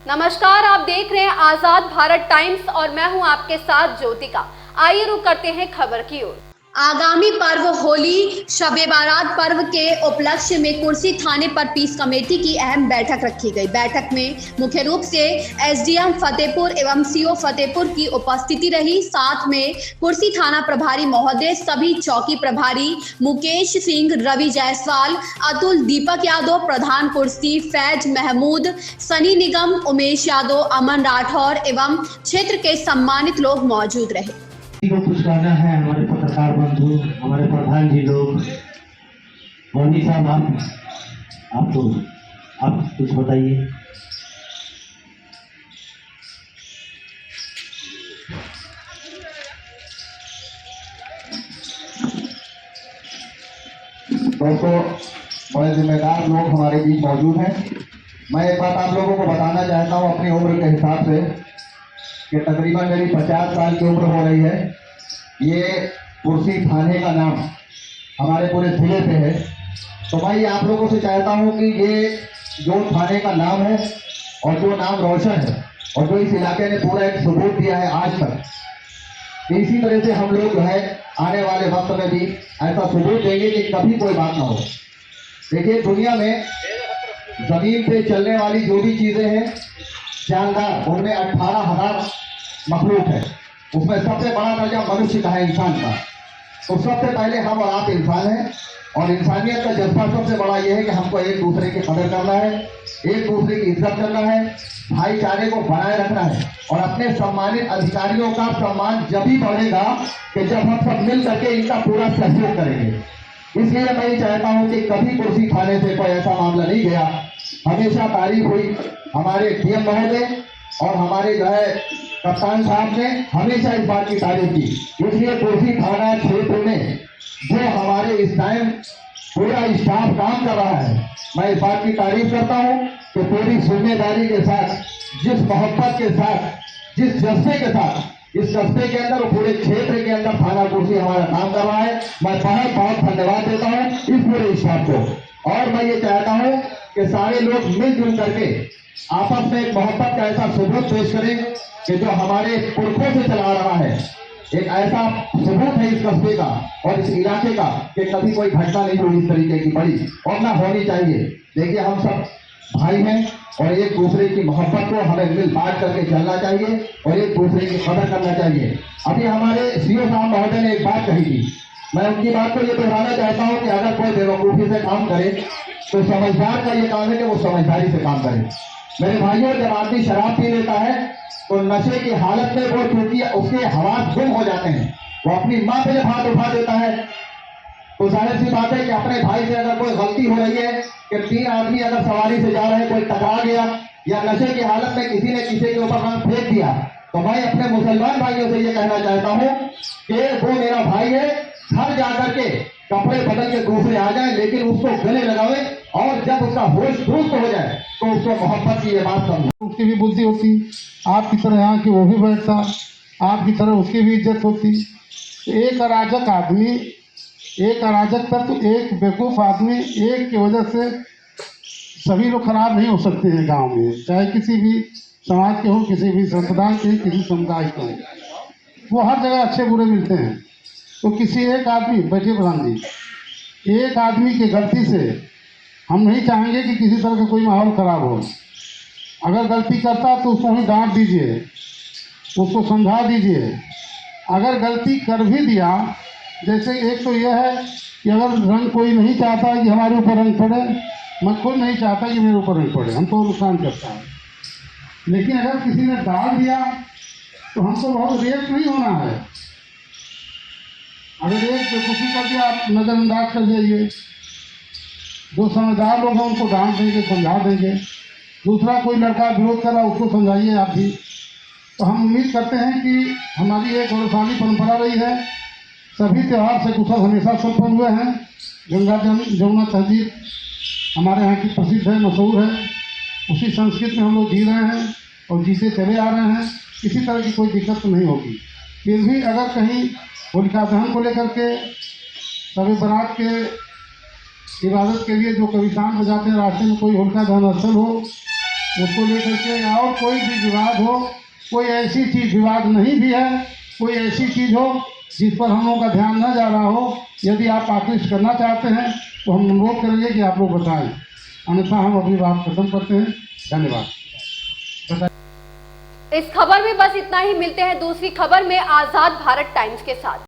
नमस्कार, आप देख रहे हैं आजाद भारत टाइम्स और मैं हूं आपके साथ ज्योतिका। आइए रुक करते हैं खबर की ओर। आगामी पर्व होली शब-ए बारात पर्व के उपलक्ष्य में कुर्सी थाने पर पीस कमेटी की अहम बैठक रखी गई। बैठक में मुख्य रूप से एसडीएम फतेहपुर एवं सीओ फतेहपुर की उपस्थिति रही। साथ में कुर्सी थाना प्रभारी महोदय, सभी चौकी प्रभारी मुकेश सिंह, रवि जायसवाल, अतुल, दीपक यादव, प्रधान कुर्सी फैज महमूद, सनी निगम, उमेश यादव, अमन राठौर एवं क्षेत्र के सम्मानित लोग मौजूद रहे। को कुछ कहना है हमारे पत्रकार बंधु, हमारे प्रधान जी लोग, मोदी साहब, आप कुछ बताइए। दोस्तों, बड़े जिम्मेदार लोग हमारे बीच मौजूद हैं। मैं एक बात आप लोगों को बताना चाहता हूँ अपनी उम्र के हिसाब से कि तकरीबन मेरी 50 साल की उम्र हो रही है। ये कुर्सी थाने का नाम हमारे पूरे जिले पे है। तो मैं आप लोगों से चाहता हूँ कि ये जो थाने का नाम है और जो नाम रोशन है और जो इस इलाके ने पूरा एक सबूत दिया है आज तक, इसी तरह से हम लोग जो है आने वाले वक्त में भी ऐसा सबूत देंगे कि कभी कोई बात ना हो। देखिए, दुनिया में जमीन पे चलने वाली जो भी चीजें हैं जानदार, उनमें 18,000 मखलूक है। उसमें सबसे बड़ा दर्जा मनुष्य का है, इंसान का। तो सबसे पहले हम और आप इंसान हैं और इंसानियत का जज्बा सबसे बड़ा ये है कि हमको एक दूसरे की कदर करना है, एक दूसरे की इज्जत करना है, भाईचारे को बनाए रखना है और अपने सम्मानित अधिकारियों का सम्मान जब ही बढ़ेगा कि जब हम सब मिल करके इनका पूरा सहयोग करेंगे। इसलिए मैं ये चाहता हूँ कि कभी कुर्सी थाने से कोई ऐसा मामला नहीं गया। हमेशा तारीफ हुई हमारे डीएम महोदय और हमारे जो है कप्तान साहब ने हमेशा इस बात की तारीफ की। इसलिए कुर्सी थाना क्षेत्र में जो हमारे इस टाइम पूरा स्टाफ काम कर रहा है, मैं इस बात की तारीफ करता हूँ कि पूरी जिम्मेदारी के साथ, जिस मोहब्बत के साथ, जिस जज्बे के साथ इस कस्बे के अंदर और पूरे क्षेत्र के अंदर थाना कुर्सी हमारा काम कर रहा है। मैं बहुत बहुत धन्यवाद देता हूँ इस पूरे स्टाफ को। और मैं ये चाहता हूँ कि सारे लोग मिलजुल करके आपस में एक मोहब्बत का ऐसा सबूत पेश करें कि जो हमारे पुरखों से चला रहा है, एक ऐसा सबूत है इस कस्बे का और इस इलाके का कि कभी कोई घटना नहीं हुई इस तरीके की बड़ी और ना होनी चाहिए। देखिए, हम सब भाई हैं और एक दूसरे की मोहब्बत को हमें मिल बांट करके चलना चाहिए और एक दूसरे की कदर करना चाहिए। अभी हमारे सीओ साहब महोदय ने एक बात कही थी, मैं उनकी बात को ये दोहराना चाहता हूँ कि अगर कोई बेवकूफ़ी से काम करे तो समझदार का ये काम है कि वो समझदारी से काम करे। मेरे भाइयों, जब आदमी शराब पी लेता है तो नशे की हालत में वो चूंकि उसके हवास गुम हो जाते हैं, वो अपनी माँ पे जब हाथ उठा देता है तो जाहिर सी बात है कि अपने भाई से अगर कोई गलती हो रही है कि 3 आदमी अगर सवारी से जा रहे हैं, कोई टकरा गया या नशे की हालत में किसी ने किसी के ऊपर रंग फेंक दिया, तो मैं अपने मुसलमान भाइयों से ये कहना चाहता हूँ कि वो मेरा भाई है, घर जाकर के कपड़े बदल के दूसरे आ जाए, लेकिन उसको गले लगावे और जब उसका होश दुरुस्त हो जाए तो उसको मोहब्बत की ये बात समझे। उसकी भी बुद्धि होती, आपकी तरह यहाँ की वो भी बैठता, आपकी तरह उसकी भी इज्जत होती। एक अराजक आदमी, एक अराजक तत्व, एक बेवकूफ़ आदमी, एक की वजह से सभी लोग खराब नहीं हो सकते हैं गांव में, चाहे किसी भी समाज के हो, किसी भी संप्रदाय के, किसी समुदाय के हो। वो हर जगह अच्छे बुरे मिलते हैं। तो किसी एक आदमी, बैठिए प्रधान जी, एक आदमी की गलती से हम नहीं चाहेंगे कि किसी तरह का कोई माहौल खराब हो। अगर गलती करता तो उसको ही डांट दीजिए, उसको समझा दीजिए। अगर गलती कर भी दिया, जैसे एक तो यह है कि अगर रंग कोई नहीं चाहता कि हमारे ऊपर रंग पड़े, मैं खुद नहीं चाहता कि मेरे ऊपर रंग पड़े, हमको नुकसान करता है। लेकिन अगर किसी ने डाल दिया तो हमको बहुत रिएक्ट नहीं होना है। अगर एक बेवकूफ़ी कर दिया, आप नज़रअंदाज कर जाइए। जो समझदार लोग हैं उनको डांट देंगे, समझा देंगे। दूसरा कोई लड़का विरोध कर रहा है, उसको समझाइए आप भी। तो हम उम्मीद करते हैं कि हमारी एक गौरवशाली परंपरा रही है। सभी त्यौहार से कुशल हमेशा संपन्न हुए हैं। गंगा जमुना तहजीब हमारे यहाँ की प्रसिद्ध है, मशहूर है। उसी संस्कृति में हम लोग जी रहे हैं और जीते चले आ रहे हैं। किसी तरह की कोई दिक्कत तो नहीं होगी। फिर भी अगर कहीं होलिका दहन को लेकर के, शब-ए बारात के इबादत के लिए जो कवितान बजाते हैं, रास्ते में कोई होलिका दहन स्थल हो उसको लेकर के, और कोई भी विवाद हो, कोई ऐसी चीज़, विवाद नहीं भी है, कोई ऐसी चीज़ हो जिस पर हम लोगों का ध्यान न जा रहा हो, यदि आप आकृष्ट करना चाहते हैं तो हम अनुरोध करेंगे कि आप लोग बताएं, अन्यथा हम अपनी बात खत्म करते हैं। धन्यवाद। इस खबर में बस इतना ही। मिलते हैं दूसरी खबर में आजाद भारत टाइम्स के साथ।